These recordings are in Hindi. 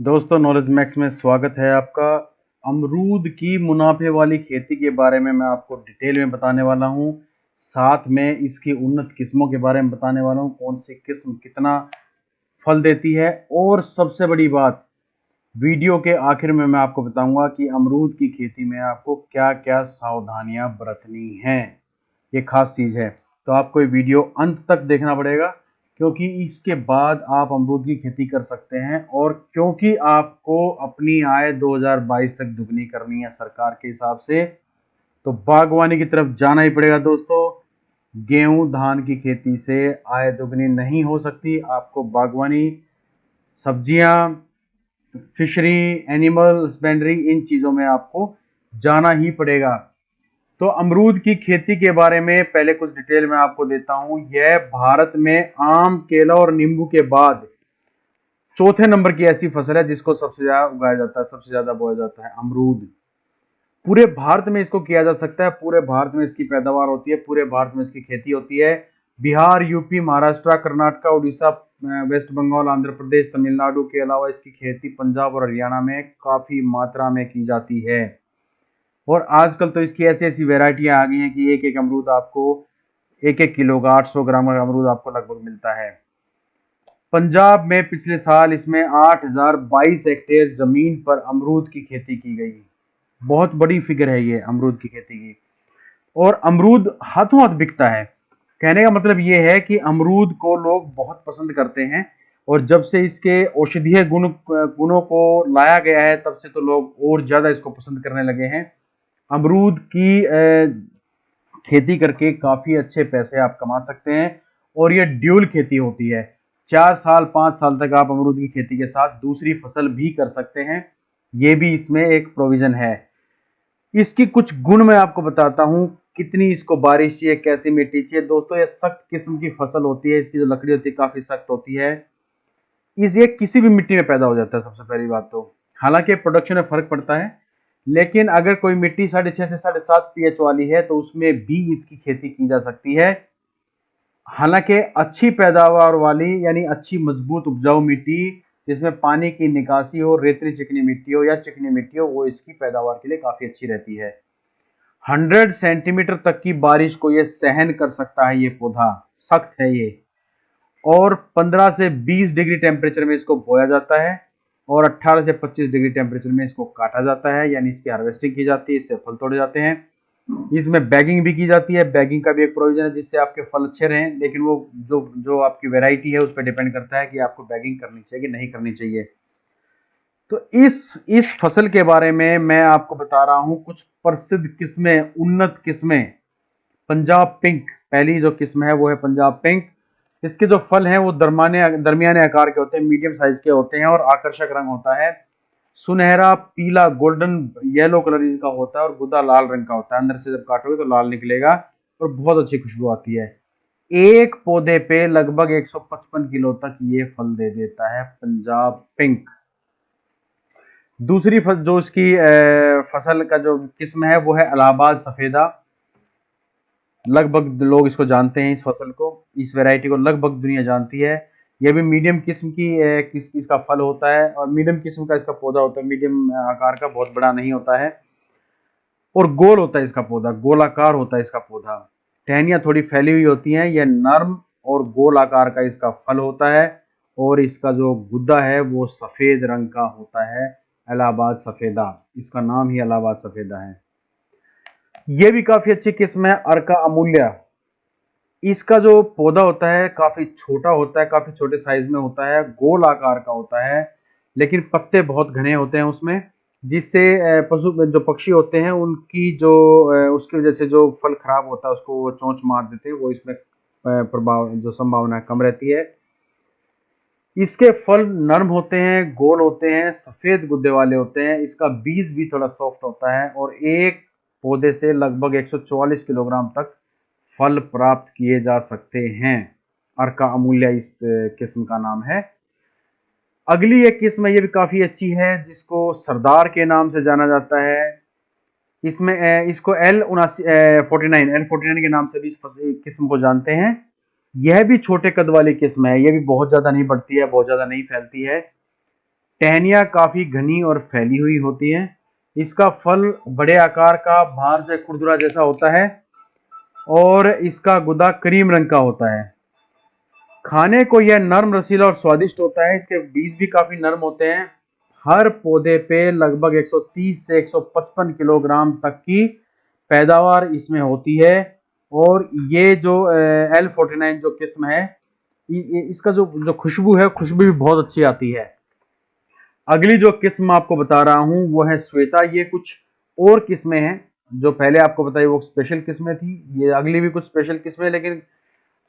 दोस्तों, नॉलेज मैक्स में स्वागत है आपका। अमरूद की मुनाफे वाली खेती के बारे में मैं आपको डिटेल में बताने वाला हूं। साथ में इसकी उन्नत किस्मों के बारे में बताने वाला हूं, कौन सी किस्म कितना फल देती है। और सबसे बड़ी बात, वीडियो के आखिर में मैं आपको बताऊंगा कि अमरूद की खेती में आपको क्या क्या सावधानियां बरतनी हैं। ये खास चीज़ है, तो आपको ये वीडियो अंत तक देखना पड़ेगा, क्योंकि इसके बाद आप अमरूद की खेती कर सकते हैं। और क्योंकि आपको अपनी आय 2022 तक दुगनी करनी है सरकार के हिसाब से, तो बागवानी की तरफ जाना ही पड़ेगा दोस्तों। गेहूं धान की खेती से आय दुगनी नहीं हो सकती, आपको बागवानी, सब्जियां, फिशरी, एनिमल हस्बेंड्री, इन चीज़ों में आपको जाना ही पड़ेगा। तो अमरूद की खेती के बारे में पहले कुछ डिटेल मैं आपको देता हूं। यह भारत में आम, केला और नींबू के बाद चौथे नंबर की ऐसी फसल है जिसको सबसे ज्यादा उगाया जाता है, सबसे ज्यादा बोया जाता है अमरूद। पूरे भारत में इसको किया जा सकता है, पूरे भारत में इसकी पैदावार होती है, पूरे भारत में इसकी खेती होती है। बिहार, यूपी, महाराष्ट्र, कर्नाटक, उड़ीसा, वेस्ट बंगाल, आंध्र प्रदेश, तमिलनाडु के अलावा इसकी खेती पंजाब और हरियाणा में काफी मात्रा में की जाती है। और आजकल तो इसकी ऐसी ऐसी वेराइटियां आ गई हैं कि एक एक अमरूद आपको 1-1 किलो का 800 ग्राम का अमरूद आपको लगभग मिलता है। पंजाब में पिछले साल इसमें 8022 हेक्टेयर जमीन पर अमरूद की खेती की गई। बहुत बड़ी फिगर है ये अमरूद की खेती की। और अमरूद हाथों हाथ बिकता है। कहने का मतलब ये है कि अमरूद को लोग बहुत पसंद करते हैं, और जब से इसके औषधीय गुणों को लाया गया है, तब से तो लोग और ज्यादा इसको पसंद करने लगे हैं। अमरूद की खेती करके काफी अच्छे पैसे आप कमा सकते हैं। और ये ड्यूल खेती होती है, 4 साल 5 साल तक आप अमरूद की खेती के साथ दूसरी फसल भी कर सकते हैं। ये भी इसमें एक प्रोविजन है। इसकी कुछ गुण मैं आपको बताता हूं, कितनी इसको बारिश चाहिए, कैसी मिट्टी चाहिए। दोस्तों, ये सख्त किस्म की फसल होती है, इसकी जो लकड़ी होती है काफी सख्त होती है। ये किसी भी मिट्टी में पैदा हो जाता है, सबसे पहली बात तो। हालांकि प्रोडक्शन में फर्क पड़ता है, लेकिन अगर कोई मिट्टी 6.5 से 7.5 पीएच वाली है तो उसमें भी इसकी खेती की जा सकती है। हालांकि अच्छी पैदावार वाली, यानी अच्छी मजबूत उपजाऊ मिट्टी जिसमें पानी की निकासी हो, रेतली चिकनी मिट्टी हो या चिकनी मिट्टी हो, वो इसकी पैदावार के लिए काफी अच्छी रहती है। 100 सेंटीमीटर तक की बारिश को ये सहन कर सकता है। ये पौधा सख्त है ये। और 15 से 20 डिग्री टेम्परेचर में इसको बोया जाता है, और 18 से 25 डिग्री टेम्परेचर में इसको काटा जाता है, यानी इसकी हार्वेस्टिंग की जाती है, इससे फल तोड़े जाते हैं। इसमें बैगिंग भी की जाती है। बैगिंग का भी एक प्रोविजन है जिससे आपके फल अच्छे रहें, लेकिन वो जो जो आपकी वैरायटी है उस पर डिपेंड करता है कि आपको बैगिंग करनी चाहिए कि नहीं करनी चाहिए। तो इस फसल के बारे में मैं आपको बता रहा हूं कुछ प्रसिद्ध किस्में, उन्नत किस्में। पंजाब पिंक पहली जो किस्म है वो है पंजाब पिंक। इसके जो फल हैं वो दरमियाने आकार के होते हैं, मीडियम साइज के होते हैं, और आकर्षक रंग होता है। सुनहरा पीला गोल्डन येलो कलर इसका होता है, और गुदा लाल रंग का होता है। अंदर से जब काटोगे तो लाल निकलेगा, और बहुत अच्छी खुशबू आती है। एक पौधे पे लगभग 155 किलो तक ये फल दे देता है पंजाब पिंक। दूसरी फसल जो इसकी फसल का जो किस्म है वो है इलाहाबाद सफेदा। लगभग लोग इसको जानते हैं, इस फसल को, इस वैरायटी को लगभग दुनिया जानती है। यह भी मीडियम किस्म की इसका फल होता है, और मीडियम किस्म का इसका पौधा होता है, मीडियम आकार का, बहुत बड़ा नहीं होता है। और गोल होता है इसका पौधा, गोलाकार होता है इसका पौधा। टहनियां थोड़ी फैली हुई होती हैं। यह नर्म और गोल आकार का इसका फल होता है, और इसका जो गुद्दा है वो सफेद रंग का होता है। इलाहाबाद सफेदा, इसका नाम ही इलाहाबाद सफेदा है। यह भी काफी अच्छी किस्म है, अर्का अमूल्य। इसका जो पौधा होता है काफी छोटा होता है, काफी छोटे साइज में होता है, गोल आकार का होता है, लेकिन पत्ते बहुत घने होते हैं उसमें, जिससे पशु जो पक्षी होते हैं उनकी जो उसकी वजह से जो फल खराब होता है उसको वो चोंच मार देते हैं। वो इसमें प्रभाव जो संभावना कम रहती है। इसके फल नरम होते हैं, गोल होते हैं, सफेद गुद्दे वाले होते हैं। इसका बीज भी थोड़ा सॉफ्ट होता है, और एक पौधे से लगभग 144 किलोग्राम तक फल प्राप्त किए जा सकते हैं। अर्का अमूल्य इस किस्म का नाम है। अगली एक किस्म ये भी काफी अच्छी है, जिसको सरदार के नाम से जाना जाता है। इसमें इसको L49 के नाम से भी इस किस्म को जानते हैं। यह भी छोटे कद वाली किस्म है, यह भी बहुत ज्यादा नहीं बढ़ती है, बहुत ज्यादा नहीं फैलती है। टहनियाँ काफ़ी घनी और फैली हुई होती हैं। इसका फल बड़े आकार का, बाहर से खुरदुरा जैसा होता है और इसका गुदा क्रीम रंग का होता है। खाने को यह नर्म, रसीला और स्वादिष्ट होता है। इसके बीज भी काफ़ी नर्म होते हैं। हर पौधे पे लगभग 130 से 155 किलोग्राम तक की पैदावार इसमें होती है। और ये जो L49 जो किस्म है, इसका जो खुशबू है, खुशबू भी बहुत अच्छी आती है। अगली जो किस्म आपको बता रहा हूँ वो है श्वेता। ये कुछ और किस्में हैं, जो पहले आपको बताई वो स्पेशल किस्में थी, ये अगली भी कुछ स्पेशल किस्में, लेकिन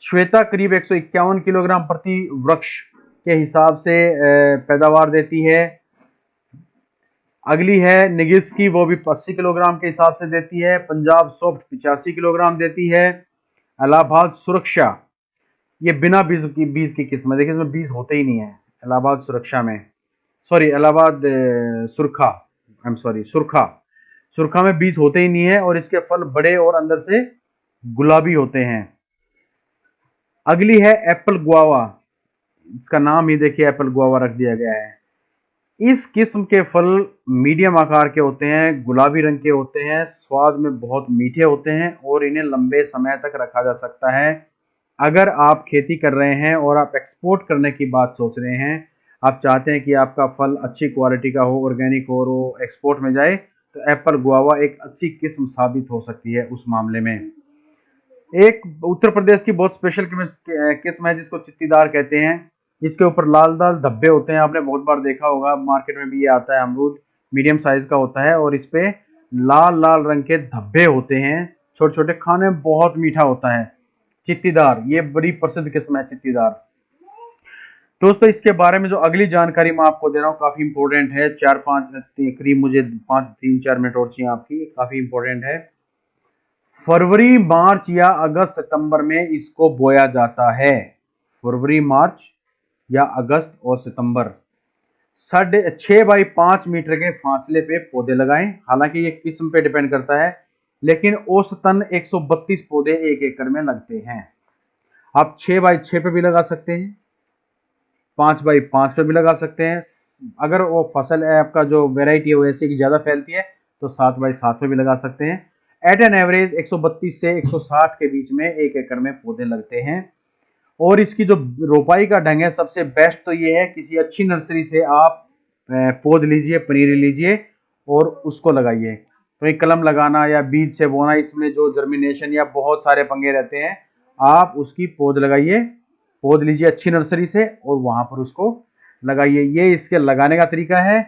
श्वेता करीब 151 किलोग्राम प्रति वृक्ष के हिसाब से पैदावार देती है। अगली है निगिस्की, वो भी 80 किलोग्राम के हिसाब से देती है। पंजाब सॉफ्ट 85 किलोग्राम देती है। इलाहाबाद सुरक्षा, ये बिना बीज की किस्म है। देखिए इसमें बीज होते ही नहीं है इलाहाबाद सुरक्षा में, sorry Allahabad Surkha, I am sorry Surkha, Surkha में बीज होते ही नहीं है और इसके फल बड़े और अंदर से गुलाबी होते हैं। अगली है एप्पल गुआवा, इसका नाम ही देखिए एप्पल गुआवा रख दिया गया है। इस किस्म के फल मीडियम आकार के होते हैं, गुलाबी रंग के होते हैं, स्वाद में बहुत मीठे होते हैं और इन्हें लंबे समय तक रखा जा सकता है। अगर आप खेती कर रहे हैं और आप एक्सपोर्ट करने की बात सोच रहे हैं, आप चाहते हैं कि आपका फल अच्छी क्वालिटी का हो, ऑर्गेनिक हो और वो एक्सपोर्ट में जाए, तो एप्पल गुआवा एक अच्छी किस्म साबित हो सकती है उस मामले में। एक उत्तर प्रदेश की बहुत स्पेशल किस्म है जिसको चित्तीदार कहते हैं। इसके ऊपर लाल लाल धब्बे होते हैं, आपने बहुत बार देखा होगा, मार्केट में भी ये आता है। अमरूद मीडियम साइज का होता है और इस पे लाल लाल रंग के धब्बे होते हैं, छोटे छोटे, खाने में बहुत मीठा होता है। चित्तीदार, ये बड़ी प्रसिद्ध किस्म है चित्तीदार। दोस्तों इसके बारे में जो अगली जानकारी मैं आपको दे रहा हूँ काफी इंपॉर्टेंट है। करीब मुझे 3-4 मिनट और चाहिए आपकी, काफी इंपॉर्टेंट है। फरवरी, मार्च या अगस्त, सितंबर में इसको बोया जाता है। फरवरी, मार्च या अगस्त और सितंबर। 6.5 मीटर के फासले पे पौधे लगाएं। हालांकि ये किस्म पे डिपेंड करता है, लेकिन औसतन 132 पौधे 1 एकड़ में लगते हैं। आप 6x6 पे भी लगा सकते हैं, 5x5 पे भी लगा सकते हैं। अगर वो फसल है आपका, जो वेराइटी है वो ऐसी की ज्यादा फैलती है, तो 7x7 पे भी लगा सकते हैं। एट एन एवरेज 132 से 160 के बीच में 1 एकड़ में पौधे लगते हैं। और इसकी जो रोपाई का ढंग है, सबसे बेस्ट तो ये है, किसी अच्छी नर्सरी से आप पौध लीजिए, पनीरी लीजिए और उसको लगाइए। तो एक कलम लगाना या बीज से बोना, इसमें जो जर्मिनेशन या बहुत सारे पंगे रहते हैं, आप उसकी पौध लगाइए, पौध लीजिए अच्छी नर्सरी से और वहां पर उसको लगाइए। ये इसके लगाने का तरीका है।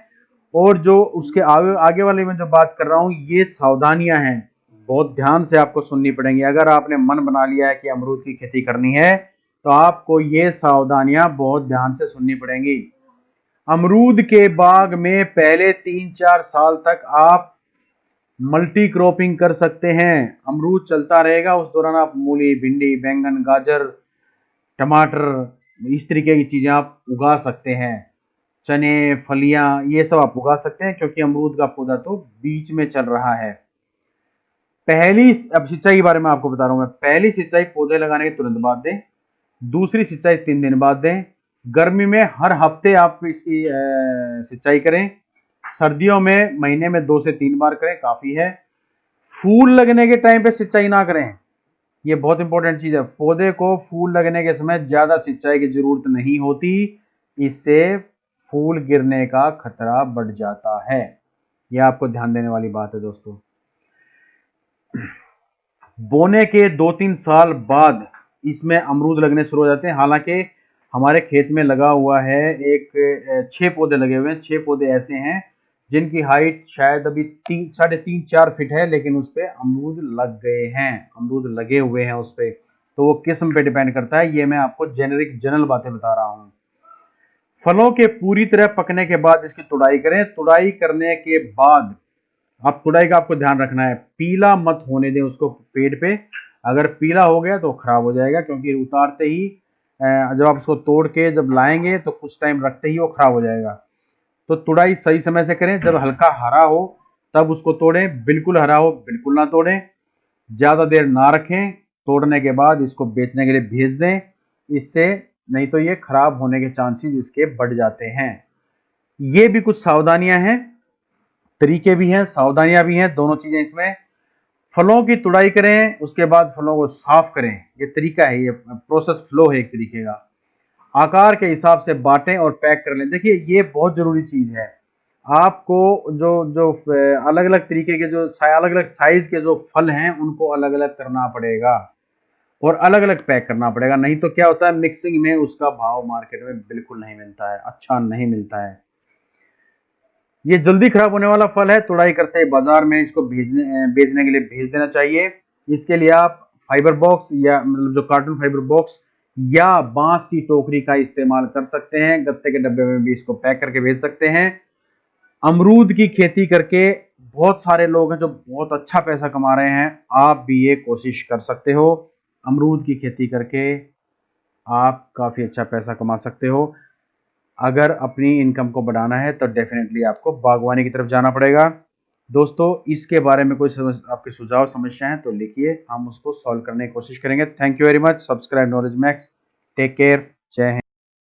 और जो उसके आगे वाले में जो बात कर रहा हूँ, ये सावधानियां हैं, बहुत ध्यान से आपको सुननी पड़ेंगी। अगर आपने मन बना लिया है कि अमरूद की खेती करनी है, तो आपको ये सावधानियां बहुत ध्यान से सुननी पड़ेंगी। अमरूद के बाग में पहले 3-4 साल तक आप मल्टी क्रॉपिंग कर सकते हैं। अमरूद चलता रहेगा, उस दौरान आप मूली, भिंडी, बैंगन, गाजर, टमाटर, इस तरीके की चीजें आप उगा सकते हैं। चने, फलियां, ये सब आप उगा सकते हैं, क्योंकि अमरूद का पौधा तो बीच में चल रहा है। अब सिंचाई के बारे में आपको बता रहा हूं मैं। पहली सिंचाई पौधे लगाने के तुरंत बाद दें। दूसरी सिंचाई 3 दिन बाद दें। गर्मी में हर हफ्ते आप इसकी सिंचाई करें। सर्दियों में महीने में 2 से 3 बार करें, काफी है। फूल लगने के टाइम पे सिंचाई ना करें, ये बहुत इंपॉर्टेंट चीज है। पौधे को फूल लगने के समय ज्यादा सिंचाई की जरूरत नहीं होती, इससे फूल गिरने का खतरा बढ़ जाता है। यह आपको ध्यान देने वाली बात है दोस्तों। बोने के 2-3 साल बाद इसमें अमरूद लगने शुरू हो जाते हैं। हालांकि हमारे खेत में लगा हुआ है, एक 6 पौधे लगे हुए हैं। 6 पौधे ऐसे हैं जिनकी हाइट शायद अभी 3.5-4 फीट है, लेकिन उस पे अमरूद लग गए हैं, अमरूद लगे हुए हैं उस पे। तो वो किस्म पे डिपेंड करता है। ये मैं आपको जनरल बातें बता रहा हूँ। फलों के पूरी तरह पकने के बाद इसकी तुड़ाई करें। तुड़ाई करने के बाद आप तुड़ाई का आपको ध्यान रखना है, पीला मत होने दें उसको पेड़ पे। अगर पीला हो गया तो खराब हो जाएगा, क्योंकि उतारते ही जब आप उसको तोड़ के जब लाएंगे तो कुछ टाइम रखते ही वो खराब हो जाएगा। तो तुड़ाई सही समय से करें। जब हल्का हरा हो तब उसको तोड़ें, बिल्कुल हरा हो बिल्कुल ना तोड़ें, ज्यादा देर ना रखें। तोड़ने के बाद इसको बेचने के लिए भेज दें, इससे नहीं तो ये खराब होने के चांसेस इसके बढ़ जाते हैं। ये भी कुछ सावधानियां हैं, तरीके भी हैं, सावधानियां भी हैं, दोनों चीजें इसमें। फलों की तुड़ाई करें, उसके बाद फलों को साफ करें, ये तरीका है, ये प्रोसेस फ्लो है एक तरीके का। आकार के हिसाब से बांटें और पैक कर लें। देखिए ये बहुत जरूरी चीज है। आपको जो जो अलग अलग तरीके के जो अलग अलग साइज के जो फल हैं उनको अलग अलग करना पड़ेगा और अलग अलग पैक करना पड़ेगा, नहीं तो क्या होता है मिक्सिंग में उसका भाव मार्केट में बिल्कुल नहीं मिलता है, अच्छा नहीं मिलता है। ये जल्दी खराब होने वाला फल है, तुड़ाई करते ही बाजार में इसको बेचने के लिए भेज देना चाहिए। इसके लिए आप फाइबर बॉक्स या मतलब जो कार्टून फाइबर बॉक्स या बांस की टोकरी का इस्तेमाल कर सकते हैं, गत्ते के डब्बे में भी इसको पैक करके भेज सकते हैं। अमरूद की खेती करके बहुत सारे लोग हैं जो बहुत अच्छा पैसा कमा रहे हैं, आप भी ये कोशिश कर सकते हो। अमरूद की खेती करके आप काफी अच्छा पैसा कमा सकते हो। अगर अपनी इनकम को बढ़ाना है तो डेफिनेटली आपको बागवानी की तरफ जाना पड़ेगा। दोस्तों इसके बारे में कोई आपके सुझाव समस्या है तो लिखिए, हम उसको सॉल्व करने की कोशिश करेंगे। Thank you very much. Subscribe knowledge max. Take care. जय हिंद।